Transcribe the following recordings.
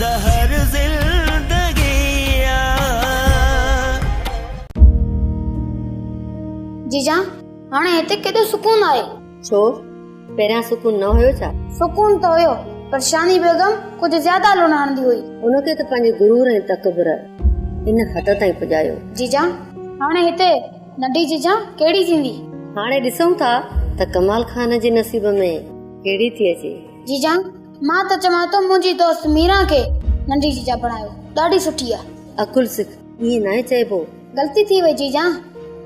जहर जिंदगिया। जीजा हाणे हिते केॾो सुकून आहे। छो पहिरियां सुकून न हुयो छा? सुकून तो हुयो पर शानी बेगम कुछ ज्यादा लुणाणदी हुई। उनखे त पंहिंजे गुरूर ऐं तकबर इन हद ताईं पुॼायो। जीजा हाणे हिते नंढी जीजा केड़ी थींदी? हाणे ॾिसूं था त कमाल खान जे नसीब में केड़ी थी अचे। जीजा मां त चवां तो मुंहिंजी दोस्त मीरा खे नंढी जीजा बणायो, ॾाढी सुठी आहे। अकुल सिख, ईअं न चइबो। गलती थी वई जीजा,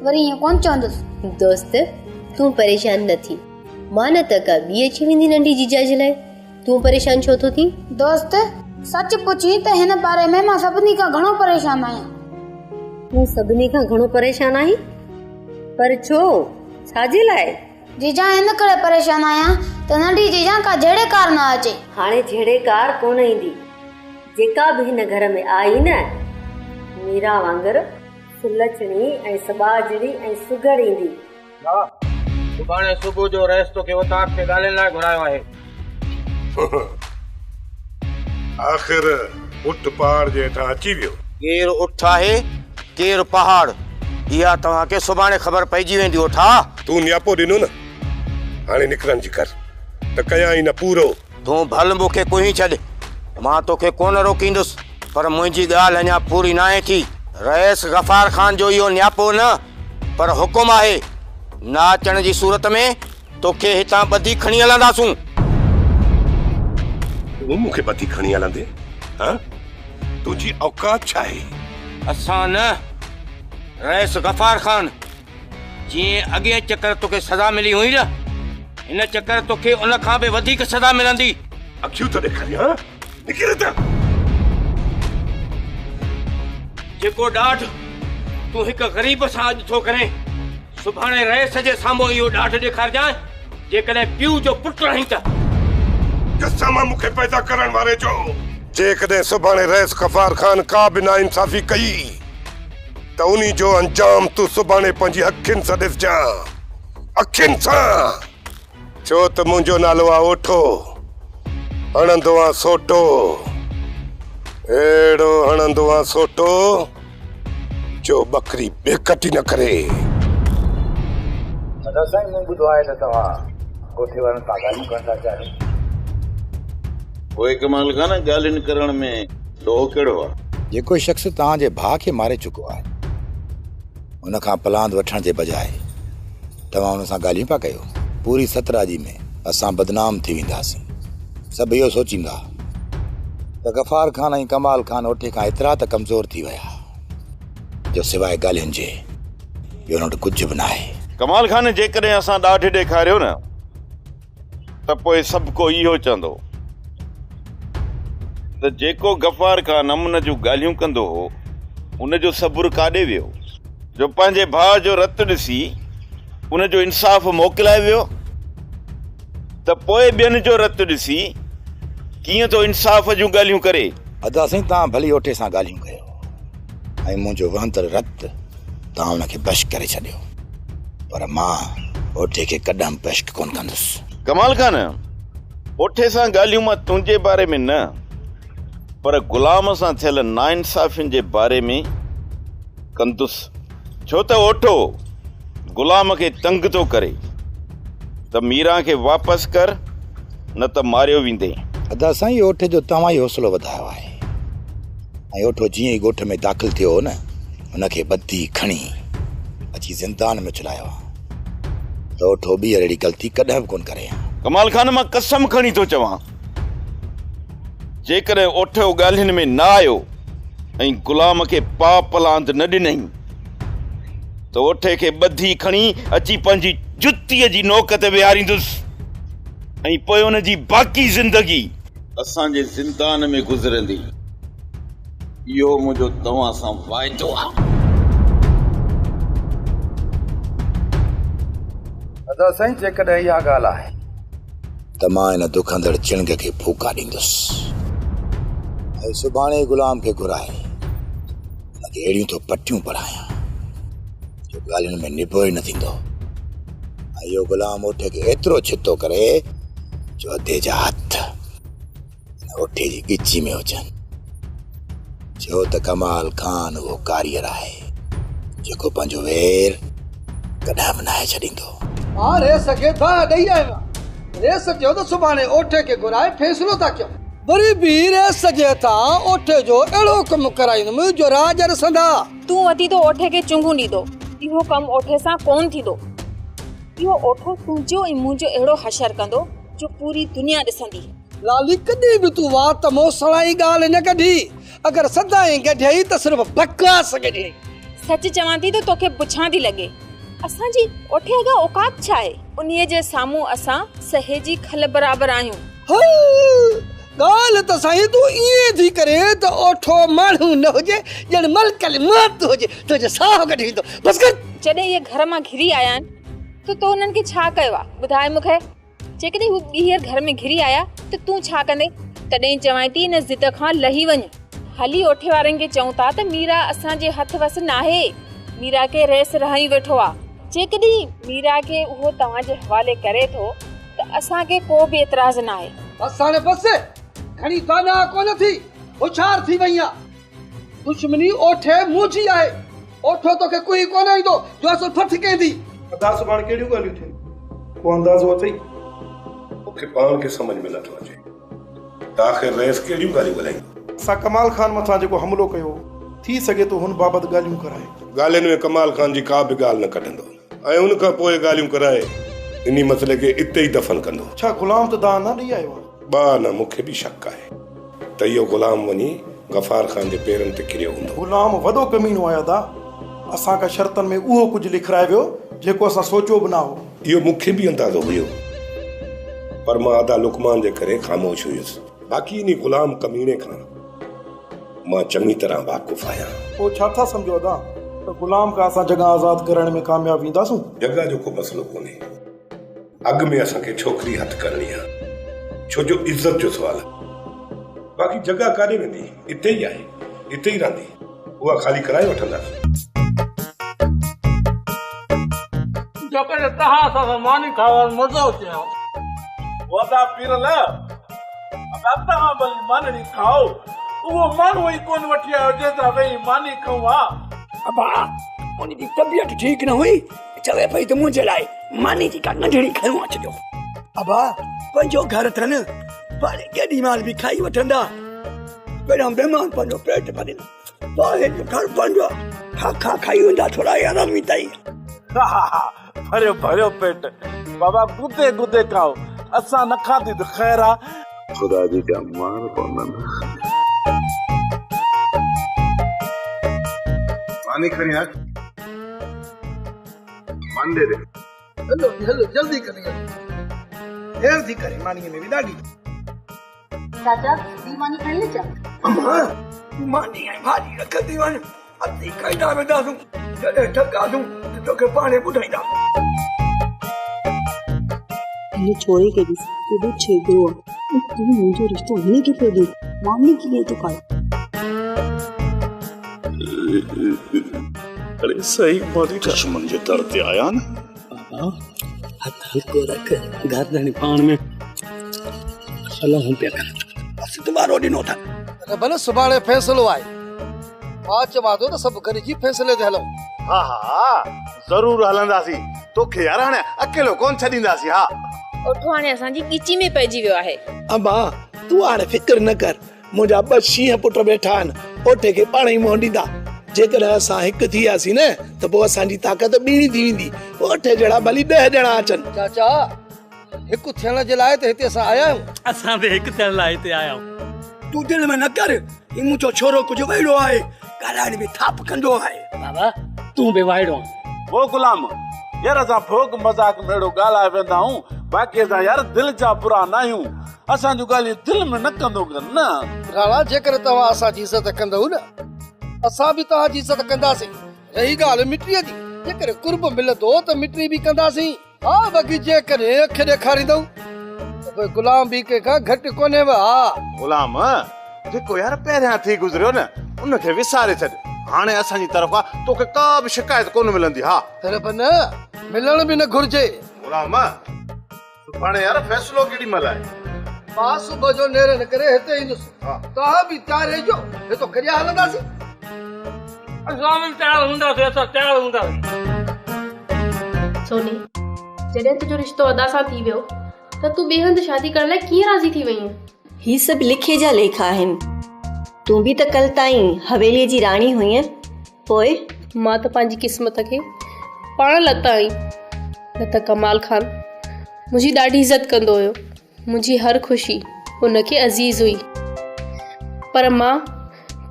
वरी ईअं कोन चवंदुसि। दोस्त तूं परेशान न थी, मां न त का ॿी अची वेंदी नंढी जीजा जे लाइ। तूं परेशान छो थो थी? दोस्त सच पुछी त हिन बारे में मां सभिनी खां घणो परेशान आहियां। तूं सभिनी खां घणो परेशान आहीं? पर छो, छाजे लाइ? जीजा हिन करे परेशान आहियां त नंढी जीजा का जहिड़े कार न अचे। हाणे जहिड़े कार कोन ईंदी, जेका बि हिन घर में आई न मीरा वांगर सुलचणी ऐं सबाजड़ी ऐं सुगर ईंदी। हा सुभाणे सुबुह जो रेस तो के उतार ते ॻाल्हाइण लाइ घुरायो आहे। आखिर उठ पहाड़ जे हेठां अची वियो। केरु उठ आहे केरु पहाड़, इहा तव्हांखे सुभाणे ख़बर पइजी वेंदी। उठा तूं न्यापो ॾिनो न, हाणे निकिरण जी कर त कयां ई न पूरो। तूं भल मूंखे कुही छॾ, मां तोखे कोन रोकींदुसि, पर मुंहिंजी ॻाल्हि अञा पूरी न आहे थी। रईस गफ़ार खान जो इहो न्यापो न पर हुकुम आहे। नाचण जी सूरत में तोखे हितां ॿधी खणी हलंदासूं। तूं मूंखे ॿधी खणी हलंदे? हां तुंहिंजी औकात छा आहे? असां न, रईस गफ़ार खान। जीअं अॻे चकर तोखे सज़ा मिली हुई न, हिन चकर तोखे उन खां बि वधीक सज़ा मिलंदी। अखियूं त ॾेखारी। हां निकिर त। जेको ॾाढ तूं हिकु ग़रीब सां अॼु थो करे, सुभाणे रईस जे साम्हूं इहो ॾाढ ॾेखारजांइ। जेकॾहिं पीउ जो पुटु आहीं त कसम मूंखे पैदा करण वारे जो, जेकॾहिं सुभाणे रईस गफ़ार खान का बि नाइंसाफ़ी कई त उन्ही जो अंजाम तूं सुभाणे पंहिंजी अखियुनि सां ॾिसजां, अखियुनि सां। छो त मुंहिंजो नालो आहे ओठो, हणंदो आहे सोटो, अहिड़ो हणंदो आहे सोटो जो बकरी बेकटी न करे। साईं मूं ॿुधो आहे त तव्हां कोठे वारनि सां ॻाल्हियूं करण था चाहियो। पोइ कमाल खान ॻाल्हियुनि करण में ॾोह कहिड़ो आहे? जेको शख़्स तव्हांजे भाउ खे मारे चुको आहे, उन खां पलांद वठण जे बजाए तव्हां उन सां ॻाल्हियूं पिया कयो। पूरी सतराजी में असां बदनाम थी वेंदासीं। सभु इहो सोचींदा त गफ़ार खान ऐं कमाल खान ओठे खां एतिरा त कमज़ोर थी विया जो सवाइ ॻाल्हियुनि जे ॿियो न कुझु बि न आहे। कमाल खान जेकॾहिं असां ॾाढ ॾेखारियो न त पोइ सभु को इहो चवंदो त जेको गफ़ार खान अमन जूं ॻाल्हियूं कंदो हो उनजो सबुर काॾे वियो, जो पंहिंजे भाउ जो रतु ॾिसी उनजो इंसाफ़ मोकिलाए वियो, त पोइ ॿियनि जो रतु ॾिसी कीअं तो इंसाफ़ जूं ॻाल्हियूं करे। अदा साईं तव्हां भली ओठे सां ॻाल्हियूं कयो ऐं मुंहिंजो वहंदड़ रतु तव्हां हुनखे बश्क करे छॾियो, पर मां ओठे खे कॾहिं बश्क कोन कंदुसि। कमाल खान ओठे सां ॻाल्हियूं मां तुंहिंजे बारे में न पर ग़ुलाम सां थियल नाइंसाफ़ियुनि जे बारे में कंदुसि। छो त ओठो ग़ुलाम खे तंग थो करे त मीरा खे वापसि कर न त मारियो वेंदे। अदा साईं ओठे जो तव्हां ई हौसलो वधायो आहे ऐं ओठो जीअं ई ॻोठ में दाख़िल थियो हो न, हुनखे ॿधी खणी अची ज़िंदान में चुलायो त ओठो ॿी अहिड़ी ग़लती कॾहिं बि कोन करे। कमाल खान मां कसम खणी थो चवां, जेकॾहिं ओठो ॻाल्हियुनि में न आयो ऐं ग़ुलाम खे पाप पलांद न ॾिनई त ओठे खे ॿधी खणी अची पंहिंजी जुतीअ जी नोक ते विहारींदुसि ऐं पोइ हुन जी बाक़ी ज़िंदगी असांजे ज़िंदान में गुज़रंदी। इहो मुंहिंजो तव्हां सां वाइदो आहे। अदा साईं जेकॾहिं इहा ॻाल्हि आहे त मां हिन दुखंदड़ चिणग खे फूका ॾींदुसि ऐं सुभाणे ग़ुलाम खे घुराए हुनखे अहिड़ियूं थो पटियूं पढ़ायां जो ॻाल्हियुनि में निबो ई न थींदो ऐं इहो ग़ुलाम ओठे खे एतिरो छितो करे जो अधे जा हथ ओठे जी गिची में हुजनि। छो त कमाल खान वो कारियर आहे जेको पंहिंजो वेर कॾहिं मनाए छॾींदो। हाँ रेस खे था ॾेई आयो रेस जो त सुभाणे ओठे खे घुराए फ़ैसिलो था कयूं वरी बि रेस जे था ओठे जो अहिड़ो कमु कराईंदुमि जो राज रसंदा। तूं वधी तो ओठे खे चुंगू ॾींदो इहो कमु ओठे सां कोन थींदो। इहो ओठो तुंहिंजो ऐं मुंहिंजो अहिड़ो हशर कंदो जो पूरी दुनिया ॾिसंदी। लाली कॾहिं बि तूं वात मोसणाई ॻाल्हि न कढी अगरि सदाईं गढियई त सिर्फ़ु बकवास कढियई। सच चवां थी त तोखे पुछां थी लॻे असांजी ओठे अॻा औकात छा आहे उन्हीअ जे साम्हूं असां सहे जी खल बराबरि आहियूं। ॻाल्हि त साईं तूं ईअं थी करे त ओठो माण्हू न हुजे ॼण मलकल मौत हुजे तुंहिंजो साह कढी ईंदो बसि कर। जॾहिं इहे घर मां घिरी आया आहिनि त तो उन्हनि खे छा कयो आहे ॿुधाए मूंखे। जेकॾहिं हू ॿीहर घर में घिरी आया त तूं छा कंदे। तॾहिं चवां थी इन ज़िद खां लही वञ। हली ओठे वारनि खे चऊं था त मीरा असांजे हथ वस न आहे मीरा खे रेस रहाई वेठो आहे। जेकॾहिं मीरा खे उहो तव्हांजे हवाले करे थो त असांखे को बि एतिराज़ न आहे। असांजे बसि खणी दाना कोन थी होशियार थी वई आहे। दुश्मनी ओठे मुंहिंजी आहे ओठो तोखे कोई कोन ईंदो जो असुल फट कंदी। अदा सुभाणे कहिड़ियूं ॻाल्हियूं थियनि को अंदाज़ो अथई मूंखे पाण खे सम्झ में नथो अचे त आख़िर रेस कहिड़ियूं ॻाल्हियूं ॻाल्हाईंदो। असां कमाल खान मथां जेको हमलो कयो थी सघे तो हुन बाबति ॻाल्हियूं कराए। ॻाल्हियुनि में कमाल खान जी का बि ॻाल्हि न कढंदो ऐं उन खां पोइ ॻाल्हियूं कराए इन मसइले खे इते ई दफ़न कंदो। छा गुलाम त दान न ॾेई आयो आहे? बा न मूंखे बि शक आहे त इहो गुलाम वञी गफ़ार खान जे पेरनि ते किरियो हूंदो। गुलाम वॾो कमीनो आहे अदा असां का शर्तनि में उहो कुझु लिखाए वियो जेको असां सोचियो बि न हो। इहो मूंखे बि अंदाज़ो हुयो पर मां अदा लुकमान जे करे ख़ामोश हुयुसि। बाक़ी इन गुलाम कमीने खां मां चङी तरह वाक़ुफ़ आहियां। पोइ छा था सम्झो अदा त गुलाम का असां जॻह आज़ाद करण में कामयाब ईंदासूं? जॻह जो को मसइलो कोन्हे अॻु में असांखे छोकिरी हथ करणी आहे छो जो इज़त जो सुवाल आहे। बाक़ी जॻह काॾे वेंदी इते ई आहे इते ई रहंदी उहा ख़ाली कराए वठंदासीं। जेकॾहिं तव्हां सां मानी खाइण मज़ो अचे वॾा पीरल तव्हां भली मानड़ी खाओ उहो माण्हू ई कोन वठी आयो जेतिरा वेही मानी खाऊं हा। अबा उनजी तबियत ठीक न हुई चवे पई त मुंहिंजे लाइ मानी जी का नंढड़ी खयूं अचिजो। अबा पंहिंजो घर अथनि पर केॾी महिल बि खाई वठंदा पहिरियों बेमान पंहिंजो पेट भरियल ॿाहिरि जो घर पंहिंजो खा खा खाई वेंदा थोरा आरामी ताईं। भरियो भरियो पेट बाबा गुदे गुदे खाओ असां न खाधी त ख़ैर आहे। खुदा जी का मान कोन मानी खणी आ मान दे दे। हलो हलो जल्दी करिए देर थी करे मानी में भी ॾाढी। चाचा दी मानी खणी ले चा। अम्मा मानी ऐं भाॼी रखंदी वञ अती खाईंदा वेंदासूं जॾहिं थकासूं त तोखे पाणे ॿुधाईंदा। ये छोरे के भी केॾो छेड़ो आहे तू मुंहिंजो रिश्तो हिन खे पियो ॾे मानी कीअं थो पाए। अरे सही मानी दुश्मन जे दर ते आया न हथ हल्को रख गर्दन पाण में सलाह पिया कर बस तुम्हारो ॾिनो अथनि। भले सुभाणे फ़ैसिलो आहे मां चवां थो त सभु गॾिजी फ़ैसिले ते हलूं। हा हा ज़रूर हलंदासीं तोखे यार हाणे अकेलो कोन छॾींदासीं। हा ओठो हाणे असांजी ॻिची में पइजी वियो आहे। अम्मा तूं हाणे फिक्र न कर मुंहिंजा 2 शींहं पुट वेठा आहिनि ओठे खे पाण ई मोह ॾींदा। जेकॾहिं असां हिकु थी वियासीं न त पोइ असांजी ताक़त ॿीणी थी वेंदी ओठे जहिड़ा भली 10 ॼणा अचनि। चाचा हिकु थियण जे लाइ त हिते असां आया आहियूं। असां बि हिकु थियण लाइ हिते आया आहियूं। तूं दिलि में न कर ही मुंहिंजो छोरो कुझु वहिड़ो आहे ॻाल्हाइण में थाप कंदो आहे। बाबा तूं बि वाइड़ो वो गुलाम यार असां फोक मजाक में अहिड़ो ॻाल्हाए वेंदा आहियूं बाक़ी असां यार दिलि जा बुरा न आहियूं असांजूं ॻाल्हियूं दिलि में न कंदो न। राणा जेकर तव्हां असांजी इज़त कंदव न असां बि तव्हांजी इज़त कंदासीं। रही ॻाल्हि मिटीअ जी जेकर कुर्ब मिलंदो त मिटी बि कंदासीं। हा बाक़ी जेकर अखि ॾेखारींदव त पोइ गुलाम बि कंहिंखां घटि कोन्हे। हा गुलाम जेको यार पहिरियां थी गुज़रियो न उनखे विसारे छॾ हाणे असांजी तरफ़ां तोखे का बि शिकायत कोन मिलंदी। हा सिर्फ़ न मिलण बि न घुर्जे। गुलाम सुभाणे यार फ़ैसिलो केॾी महिल आहे? मां सुबह जो नेरन करे हिते ईंदुसि तव्हां बि तयार रहिजो हे तो करिया हलंदासीं असां बि तयार हूंदासीं असां तयार हूंदासीं सोनी जॾहिं तुंहिंजो रिश्तो अदा सां थी वियो त तूं ॿिए हंधि शादी करण लाइ कीअं राज़ी थी वई आहीं? ही सभु लिखे जा लेखा आहिनि। तूं बि त कल ताईं हवेलीअ जी राणी हुईं, पोइ मां त पंहिंजी क़िस्मत खे पाण लता आई। न त कमाल खान मुंहिंजी ॾाढी इज़त कंदो हुयो, मुंहिंजी हर ख़ुशी हुनखे अज़ीज़ हुई, पर मां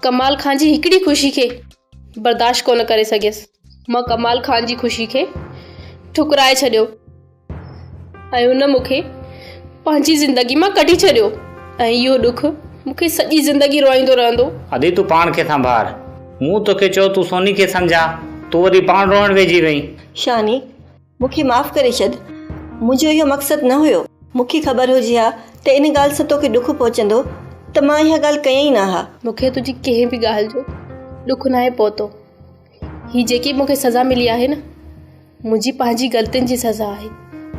कमाल खान जी हिकिड़ी ख़ुशी खे बर्दाश्त कोन करे सघियसि। मां कमाल खान जी ख़ुशी खे ठुकराए छॾियो ऐं हुन मूंखे पंहिंजी ज़िंदगी मां कढी छॾियो ऐं इहो ॾुख मूंखे सॼी ज़िंदगी रोईंदो रहंदो। अदी तूं पाण खे संभार, मूं तोखे चयो तूं सोनी खे सम्झा, तूं वरी पाण रोअण वेझी वई। शानी मूंखे माफ़ करे छॾ, मुंहिंजो इहो मक़सदु न हुयो। मूंखे ख़बर हुजे हा त इन ॻाल्हि सां तोखे ॾुख पहुचंदो त मां इहा ॻाल्हि कयई न हा। मूंखे तुंहिंजी कंहिं बि ॻाल्हि जो ॾुख न आहे पहुतो। ही जेकी मूंखे सज़ा मिली आहे न, मुंहिंजी पंहिंजी ग़लतियुनि जी सज़ा आहे।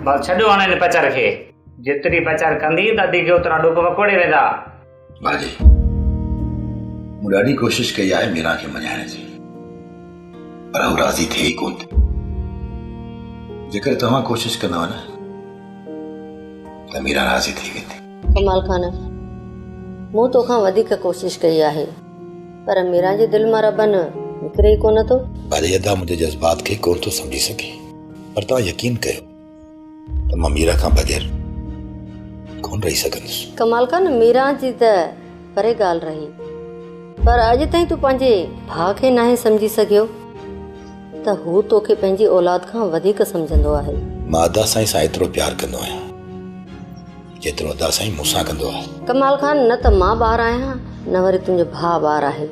बस छॾो हाणे हिन पचर खे, जेतिरी पचर कंदी त अदी खे ओतिरा ॾुख वकोड़े वेंदा। भाॼी मूं ॾाढी कोशिशि कई आहे मीरा खे मञाइण जी, पर हू राज़ी थिए ई कोन थी। जेकर तव्हां कोशिशि कंदव न त मीरा राज़ी थी वेंदी। कमाल खान, मूं तोखां वधीक कोशिशि कई आहे, पर मीरा जे दिलि मां रॿ निकिरे ई कोन थो। भाॼी अदा मुंहिंजे जज़्बात खे कोन थो सम्झी सघे, पर तव्हां यकीन कयो त मां मीरा खां बग़ैर कोन रही सघंदुसि। कमाल खान, मीरा जी त परे ॻाल्हि रही, पर अॼु ताईं तूं पंहिंजे भाउ खे नाहे सम्झी सघियो त हू तोखे पंहिंजी औलाद खां वधीक सम्झंदो आहे। मां अदा साईं सां एतिरो प्यार कंदो आहियां जेतिरो अदा साईं मूंसां कंदो आहे। कमाल खान, न त मां ॿार आहियां न वरी तुंहिंजो भाउ ॿार आहे।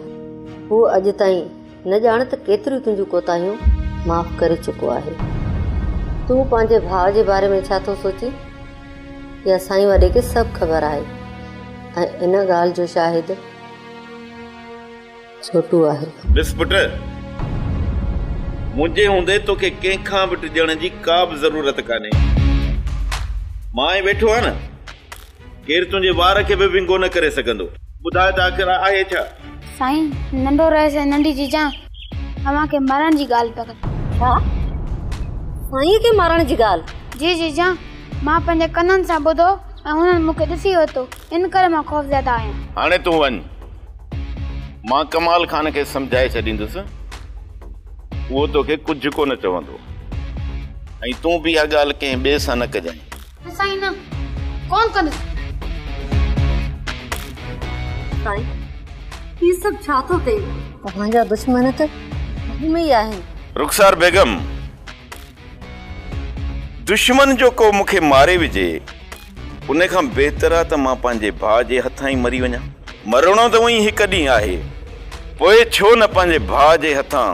हू अॼु ताईं न ॼाणे त केतिरियूं तुंहिंजूं कोताहियूं माफ़ करे चुको आहे। तूं पंहिंजे भाउ जे बारे में छा थो सोची? या साईं वॾे खे सभु ख़बर आहे ऐं इन ॻाल्हि जो शाहिद छोटू आहे। ॾिस पुट, मुंहिंजे हूंदे तोखे कंहिंखां बि टिजण जी का बि ज़रूरत कान्हे। मां ई वेठो आहे न, केरु तुंहिंजे वार खे बि विंगो न करे सघंदो। ॿुधाए त आख़िर आहे छा? साईं नंढो रहे नंढी जीजा अव्हां खे मारण जी ॻाल्हि पिया कनि। छा? साईं खे मारण जी ॻाल्हि? जी जीजा, मां पंहिंजे कननि सां ॿुधो ऐं हुननि मूंखे ॾिसी वरितो, इन करे मां ख़ौफ़ज़दा आहियां। हाणे तूं वञ, मां कमाल खान खे सम्झाए छॾींदुसि, उहो तोखे कुझु कोन चवंदो, ऐं तूं बि इहा ॻाल्हि कंहिं ॿिए सां न कजांइ। साईं न कोन कंदुसि। साईं ही सभु छा थो थिए? तव्हांजा दुश्मन त में ई आहिनि। रुखसार बेगम, दुश्मन जो को मूंखे मारे विझे उन खां बहितर आहे त मां पंहिंजे भाउ जे हथां ई मरी वञा। मरणो त उहो हिकु ॾींहुं आहे, पोइ छो न पंहिंजे भाउ जे हथां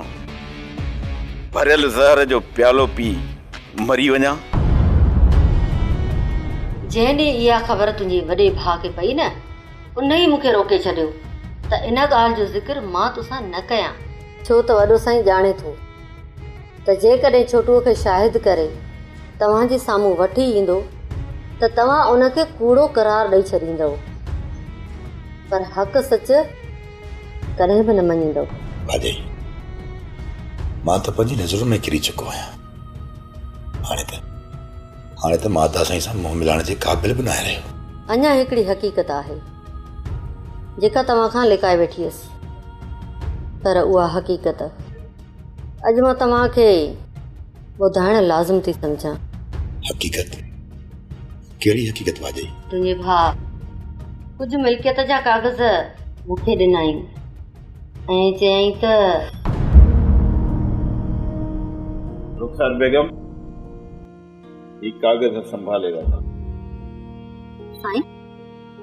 भरियल ज़हर जो प्यालो पी मरी वञा। जंहिं ॾींहुं इहा ख़बर तुंहिंजे वॾे भाउ खे पई न, उन ई मूंखे रोके छॾियो त इन ॻाल्हि जो ज़िक्र मां तोसां न कयां। छो त वॾो साईं ॼाणे थो त जेकॾहिं छोटूअ खे शाहिद करे तव्हांजे साम्हूं वठी ईंदो त तव्हां उनखे कूड़ो करार ॾेई छॾींदव, पर हक़ सच कॾहिं बि न मञींदव। भाॼी मां त पंहिंजी नज़रुनि में किरी चुको आहियां। हाणे त मां अदा साईं सां मुंहुं मिलाइण जे क़ाबिल बि न आहे रहियो। अञा हिकिड़ी हक़ीक़त आहे जेका तव्हां खां लिकाए वेठी हुअसि, पर उहा हक़ीक़त अॼु मां तव्हांखे ॿुधाइण लाज़िम थी सम्झां। हक़ीक़त? कहिड़ी हक़ीक़त भाॼी? तुंहिंजे भाउ कुझु मिल्कियत जा कागज़ मूंखे ॾिनई ऐं चयई त रुखसार बेगम, ही कागज़ संभाले रखो। साईं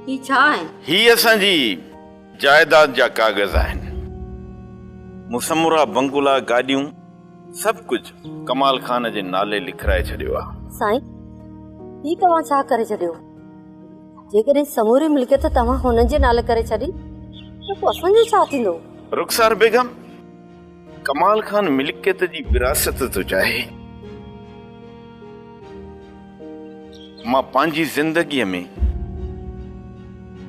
ही छा आहे? ही असांजी जायदाद जा कागज़ आहिनि। मुसमुरा बंगुला गाॾियूं सभु कुझु कमाल खान जे नाले लिखाए छॾियो आहे। साईं ही तव्हां छा करे छॾियो? जेकॾहिं समूरी मिल्कियत तव्हां हुननि जे नाले करे छॾी त पोइ असांजो छा थींदो? रुखसार बेगम, कमाल खान मिल्कियत जी विरासत थो चाहे। मां पंहिंजी ज़िंदगीअ में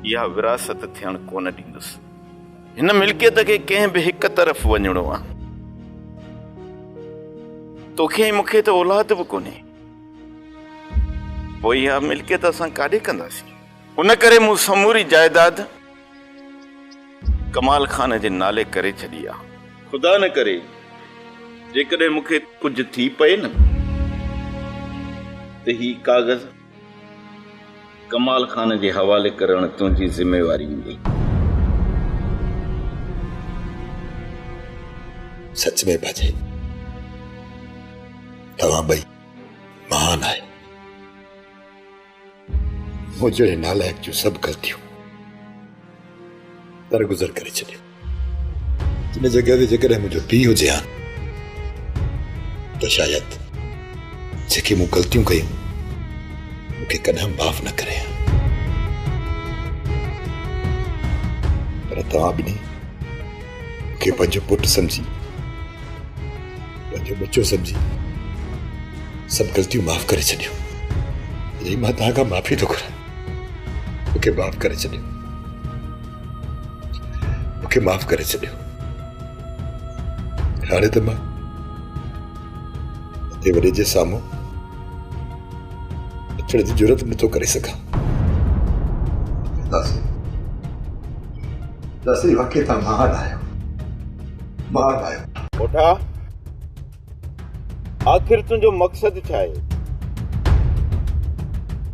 इहा विरासत थियण कोन ॾींदुसि। हिन मिल्कियत खे कंहिं बि हिक तरफ़ वञिणो आहे। तोखे ऐं मूंखे त औलाद बि कोन्हे, पोइ इहा मिल्कियत असां काॾे कंदासीं? उन करे मूं समूरी जाइदाद कमाल खान जे नाले करे छॾी आहे। ख़ुदा न करे जेकॾहिं मूंखे कुझु थी पए न त ही कागज़ कमाल खान जे हवाले करण तुंहिंजी ज़िम्मेवारी हूंदी। सच में भाॼे तव्हां ॿई महान आहे। मुंहिंजे नालायक जूं सभु ग़लतियूं दरगुज़र करे छॾियो। हिन जॻह ते जेकॾहिं मुंहिंजो पीउ हुजे हा त शायदि जेके मूं ग़लतियूं कयूं मूंखे कॾहिं माफ़ न करे। पर तव्हां ॿिन्ही मूंखे पंहिंजो पुटु सम्झी, पंहिंजो बच्चो सम्झी सभु ग़लतियूं माफ़ करे छॾियो। यही मां तव्हां खां माफ़ी थो घुरां। मूंखे माफ़ करे छॾियो, मूंखे माफ़ करे छॾियो। हाणे त मां ते वॾे जे साम्हूं अचण जी ज़रूरत नथो करे सघां। दासी वाकई तव्हां महान आहियो, महान आहियो। कोठा आख़िर तुंहिंजो मक़सदु छा आहे?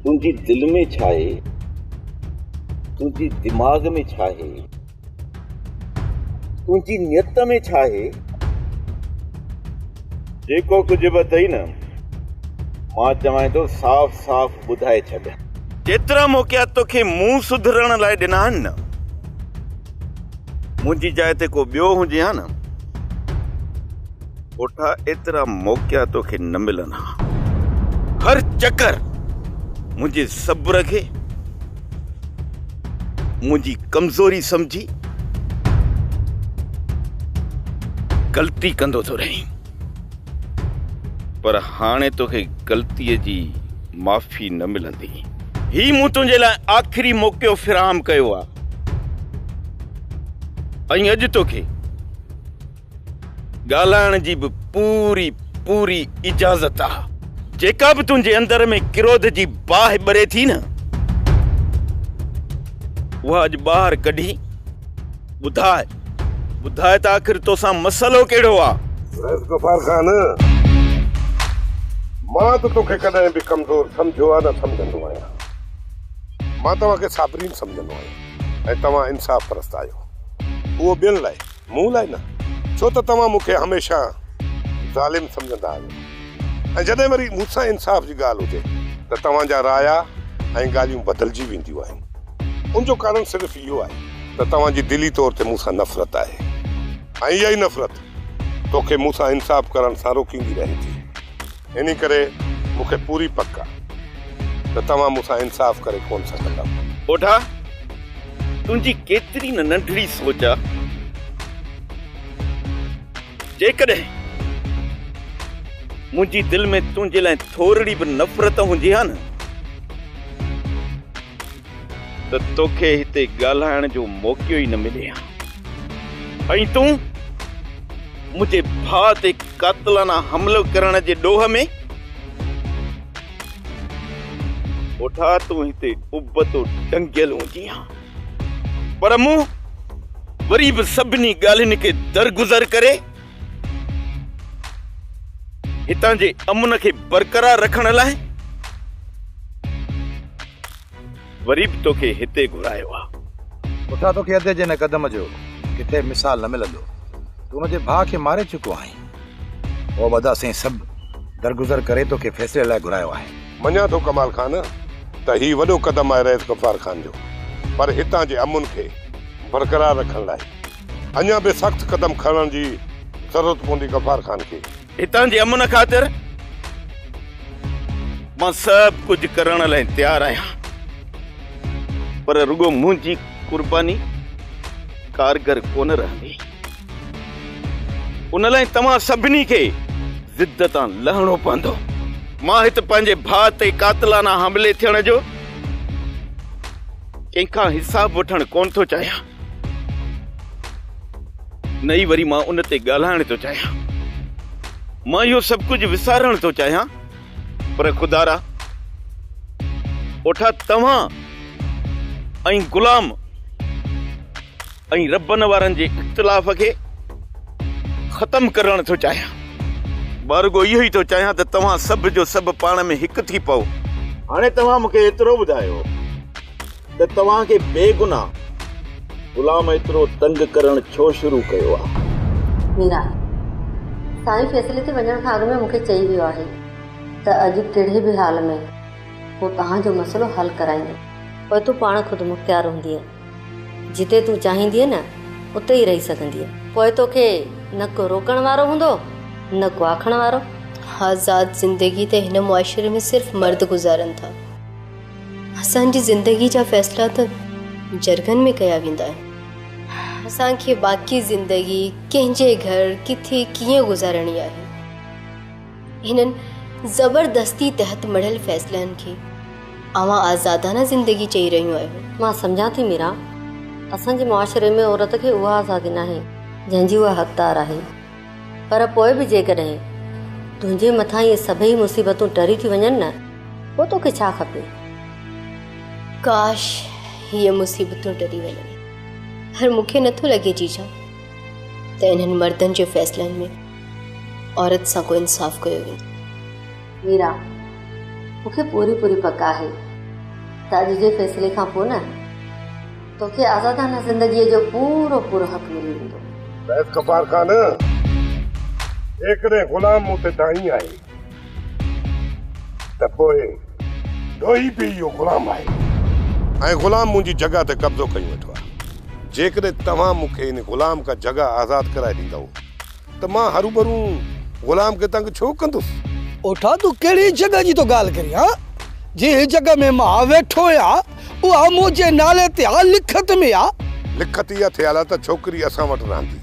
तुंहिंजी दिलि में छा आहे? तुंहिंजी दिमाग़ में छा आहे? तुंहिंजी नियत में छा आहे? जेको कुझु बि अथई न मां चवां थो साफ़ साफ़ ॿुधाए छॾ। जेतिरा मौक़िया तोखे मुंहुं सुधरण लाइ ॾिना आहिनि न, मुंहिंजी जाइ ते को ॿियो हुजे हा न कोठा एतिरा मौक़िया तोखे न मिलनि हा। हर चकर मुंहिंजे सब्र खे मुंहिंजी कमज़ोरी सम्झी ग़लती कंदो थो रहीं, पर हाणे तोखे ग़लतीअ जी माफ़ी न मिलंदी। ही मूं तुंहिंजे लाइ आख़िरी मौक़ियो फ़िराहम कयो आहे ऐं अॼु तोखे ॻाल्हाइण जी बि पूरी पूरी इजाज़त आहे। जेका बि तुंहिंजे अंदर में क्रोध जी बाहि ॿरे थी न उहा अॼु ॿाहिरि कढी ॿुधाए ॿुधाए त आख़िर तोसां मसइलो कहिड़ो आहे? गफ़ार खान, मां त तोखे कॾहिं बि कमज़ोर सम्झो आहे न सम्झंदो आहियां। मां तव्हांखे साबरीन सम्झंदो आहियां ऐं तव्हां इंसाफ़ परस्त आहियो। उहो ॿियनि लाइ, मूं लाइ न, छो त तव्हां मूंखे हमेशह ज़ालिम सम्झंदा आहियो। ऐं जॾहिं वरी मूंसां इंसाफ़ जी ॻाल्हि हुजे त तव्हांजा राया ऐं ॻाल्हियूं बदिलजी वेंदियूं आहिनि। उनजो कारण सिर्फ़ु इहो आहे त तव्हांजी दिली तौर ते मूंसां नफ़रत आहे ऐं इहा ई नफ़रत तोखे मूंसां इंसाफ़ करण सां रोकींदी रहे थी। इन करे मूंखे पूरी पक आहे त तव्हां मूंसां इंसाफ़ करे कोन सघंदा। ओठा तुंहिंजी केतिरी न नंढड़ी सोच आहे। जेकॾहिं मुंहिंजी दिलि में तुंहिंजे लाइ थोरी बि नफ़रत हुजे हा न त तोखे हिते ॻाल्हाइण जो मौक़ो ई न मिले हा। ऐं तूं मुंहिंजे भाउ ते कातिलाना हमलो करण जे ॾोह में ओठा तूं हिते उबतो डंगियल हूंदी हा। पर मूं वरी बि सभिनी ॻाल्हियुनि खे दरगुज़र करे हितां जे अमन खे बरक़रार रखण लाइ वरी बि तोखे हिते घुरायो आहे। पुठा तोखे अधे जे न क़दम जो किथे मिसाल न मिलंदो। तूं हुनजे भाउ खे मारे चुको आहीं। उहो वॾा साईं सभु दरगुज़र करे तोखे फ़ैसिले लाइ घुरायो आहे। मञा थो कमाल खान त ही वॾो क़दम आहे रईस गफ़ार खान जो, पर हितां जे अमन खे बरक़रार रखण लाइ अञा बि सख़्त क़दम खणण जी ज़रूरत पवंदी गफ़ार खान खे। हितां जे अमन ख़ातिर मां सभु कुझु करण लाइ तयारु आहियां, पर रुगो मुंहिंजी कुर्बानी कारगर कोन रहंदी। उन लाइ तव्हां सभिनी खे ज़िद तां लहणो पवंदो। मां हिते पंहिंजे भाउ ते कातिलाना हमले थियण जो कंहिंखां हिसाब वठण कोन थो चाहियां, नई वरी मां उन ते ॻाल्हाइण थो चाहियां। मां इहो सभु कुझु विसारण थो चाहियां, पर खुदारा ओठा तव्हां ऐं गुलाम ऐं रबन वारनि जे इख़्तिलाफ़ खे ख़तम करण थो चाहियां। बारगो इहो ई थो चाहियां त तव्हां सभु जो सभु पाण में हिकु थी पओ। हाणे तव्हां मूंखे एतिरो ॿुधायो त तव्हांखे बेगुनाह गुलाम एतिरो तंग करण छो शुरू कयो आहे? मीरा, साईं फैसले ते वञण खां अॻु में मूंखे चई वियो आहे त अॼु कहिड़े बि हाल में हू तव्हांजो मसइलो हल कराईंदो। पोइ तूं पाण ख़ुदि मुख़्तियार हूंदीअ, जिते तूं चाहींदीअ न उते ई रही सघंदीअ। पोइ तोखे न को रोकण वारो हूंदो न को आखण वारो। आज़ाद ज़िंदगी त हिन मुआशिरे में सिर्फ़ मर्द गुज़ारनि था। असांजी ज़िंदगी जा फ़ैसला त जरगन में कया वेंदा आहिनि। असांखे बाक़ी ज़िंदगी कंहिंजे घर किथे कीअं गुज़ारणी आहे, हिननि ज़बरदस्ती तहत मढ़ियल फ़ैसलनि खे अवां आज़ादाना ज़िंदगी चई रहियूं आहियो। मां सम्झां थी मीरा, असांजे मुआशिरे में औरत खे उहा आज़ादी न आहे जंहिंजी उहा हक़दार आहे। पर पोइ बि जेकॾहिं तुंहिंजे मथां इहे सभई मुसीबतूं टरी थी वञनि न, पोइ तोखे छा खपे? काश हीअ मुसीबतूं टरी वञनि, पर मूंखे नथो लॻे जीजा त इन्हनि मर्दनि जे फ़ैसलनि में औरत सां को इंसाफ़ कयो वेंदो। मीरा, मूंखे पूरी पूरी पक आहे त अॼु जे फ़ैसिले खां पोइ न तोखे आज़ादाना ज़िंदगीअ जो पूरो पूरो हक़ मिली वेंदो। बैस गफ़ार खान, एकड़े गुलाम मूं ते दाई आहे त पोइ ॾोही बि इहो गुलाम आहे ऐं गुलाम मुंहिंजी जॻह ते कब्ज़ो कई वेठो आहे। जेकॾहिं तव्हां मूंखे इन गुलाम खां जॻह आज़ाद कराए ॾींदव त मां हरूभरू गुलाम खे तंग छो कंदुसि? ओठा तूं कहिड़ी जॻह जी तो ॻाल्हि करी? हा, जे जॻह में मां वेठो आहियां उहा मुंहिंजे नाले ते आहे, लिखत में आहे। लिखत इहा थियल आहे त छोकिरी असां वटि रहंदी,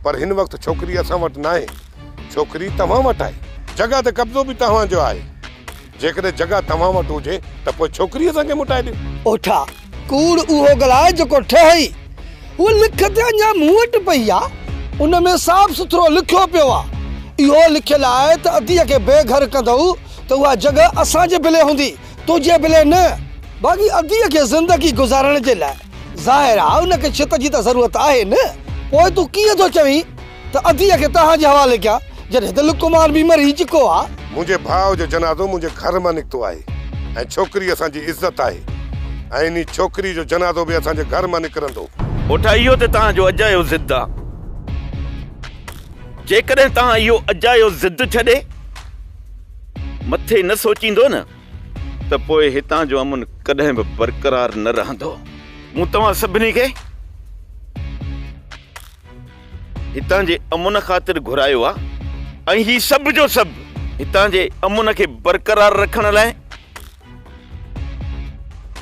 पर हिन वक़्तु छोकिरी असां वटि न आहे, छोकिरी तव्हां वटि आहे। जॻह ते कब्ज़ो बि तव्हांजो आहे। जेकॾहिं जॻह तव्हां वटि हुजे त पोइ छोकिरी असांखे मोटाए ॾियो। ओठा कूड़ उहो ॻाल्हाए जेको ठही, उहा लिखत अञा मूं वटि पई आहे, उन में साफ़ सुथरो लिखियो पियो आहे। इहो लिखियल आहे त अदीअ खे बेघर कंदव त उहा जॻह असांजे बिले हूंदी, तुंहिंजे बिले न। बाक़ी अदीअ खे ज़िंदगी गुज़ारण जे लाइ ज़ाहिर आहे उनखे छित जी त ज़रूरत आहे न। पोइ तूं कीअं थो चवीं त अदीअ खे तव्हांजे हवाले कयां जॾहिं दिल कुमार बि मरी चुको आहे? मुंहिंजे भाउ जो जनाज़ो मुंहिंजे घर मां निकितो आहे ऐं छोकिरी असांजी इज़त आहे ऐं इन छोकिरी जो जनाज़ो बि असांजे घर मां निकिरंदो। ओठा इहो त तव्हांजो अजायो ज़िद आहे। जेकॾहिं तव्हां इहो अजायो ज़िद छॾे मथे न सोचींदो न त पोइ हितां जो अमन कॾहिं बि बरक़रार न रहंदो। मूं तव्हां सभिनी खे हितां जे अमन ख़ातिर घुरायो आहे ऐं ही सभु जो सभु हितां जे अमन खे बरक़रार रखण लाइ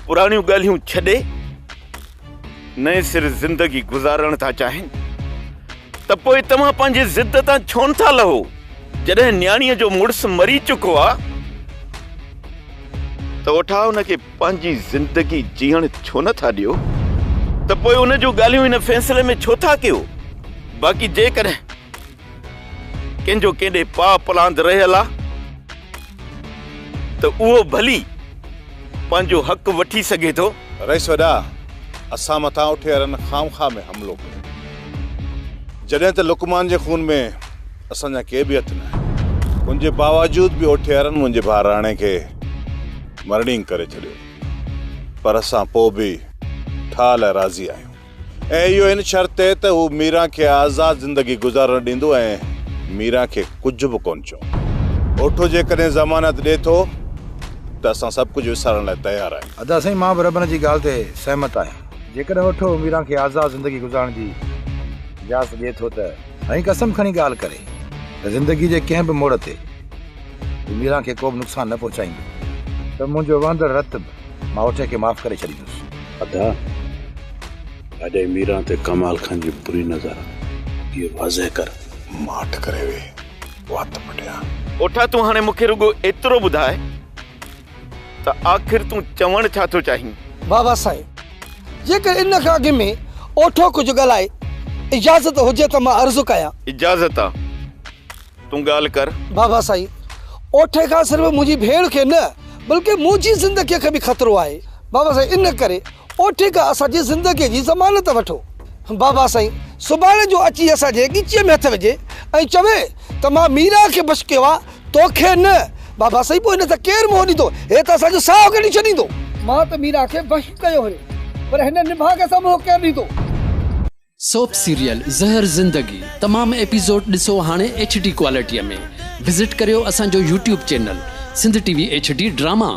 पुराणियूं ॻाल्हियूं छॾे नए सिर ज़िंदगी गुज़ारण था चाहिनि त पोइ तव्हां पंहिंजे ज़िद तां छो नथा लहो? जॾहिं न्याणीअ जो मुड़ुसु मरी चुको आहे त ओठा उनखे पंहिंजी ज़िंदगी जीअण छो नथा ॾियो? त पोइ उन जूं ॻाल्हियूं हिन फ़ैसिले में छो था कयो? बाक़ी जेकॾहिं कंहिंजो केॾे पा पलांद रहियल आहे त उहो भली पंहिंजो हक़ वठी सघे थो। रईस वॾा, असां मथां उठे वारनि ख़ामख़ा में हमिलो कयो। जॾहिं त लुकमान जे खून में असांजा के बि हथ न आहे, उनजे बावजूद बि उठे वारनि मुंहिंजे भाउ राणे खे मरणी करे छॾियो। पर असां पोइ बि ठा लाइ राज़ी आहियूं ऐं इहो इन शर्त ते त हू मीरा खे आज़ाद ज़िंदगी गुज़ारण ॾींदो ऐं मीरा खे कुझु बि कोन चओ। ओठो जेकॾहिं ज़मानत ॾिए थो त असां सभु कुझु विसारण लाइ तयारु आहियूं। अदा साईं, मां बि रबन जी ॻाल्हि ते सहमत आहियां। जेकॾहिं वठो मीरा खे आज़ाद ज़िंदगी गुज़ारण जी इजाज़त ॾिए थो त ऐं कसम खणी ॻाल्हि करे त ज़िंदगी जे कंहिं बि मोड़ ते मीरा खे को बि नुक़सानु न पहुचाईंदो त मुंहिंजो वहंदड़ रत मां उठे खे माफ़ करे छॾींदुसि। अदा अॼु मीरा ते कमाल खान जी बुरी नज़र इहो वाज़ह कर। माठ करे वे वात पटिया। ओठा तूं हाणे मूंखे रुगो एतिरो ॿुधाए त आख़िर तूं चवण छा थो चाहीं? बाबा साईं, जेकर इन खां अॻु में ओठो कुझु ॻाल्हाए इजाज़त हुजे त मां अर्ज़ु कयां। इजाज़त आ, तूं ॻाल्हि कर। बाबा साईं, ओठे खां सिर्फ़ु मुंहिंजी भेण खे न बल्कि मुंहिंजी ज़िंदगीअ खे बि ख़तरो आहे। बाबा साईं, इन करे ओठे खां असांजी ज़िंदगीअ जी ज़मानत वठो। बाबा साईं, सुभाणे जो अची असांजे ॻिचीअ में हथ विझे ऐं चवे त मां मीरा खे बश कयो आहे, तोखे न। बाबा साईं, पोइ हिन त केरु मोह ॾींदो? हे त असांजो साहु कढी छॾींदो। मां त मीरा खे बश कयो हुयो, पर हिन निभाग सां मोह केरु ॾींदो? सोप सीरियल ज़हर ज़िंदगी तमाम एपिसोड ॾिसो हाणे HD क्वालिटीअ में। विज़िट करियो असांजो YouTube channel Sindh TV HD drama.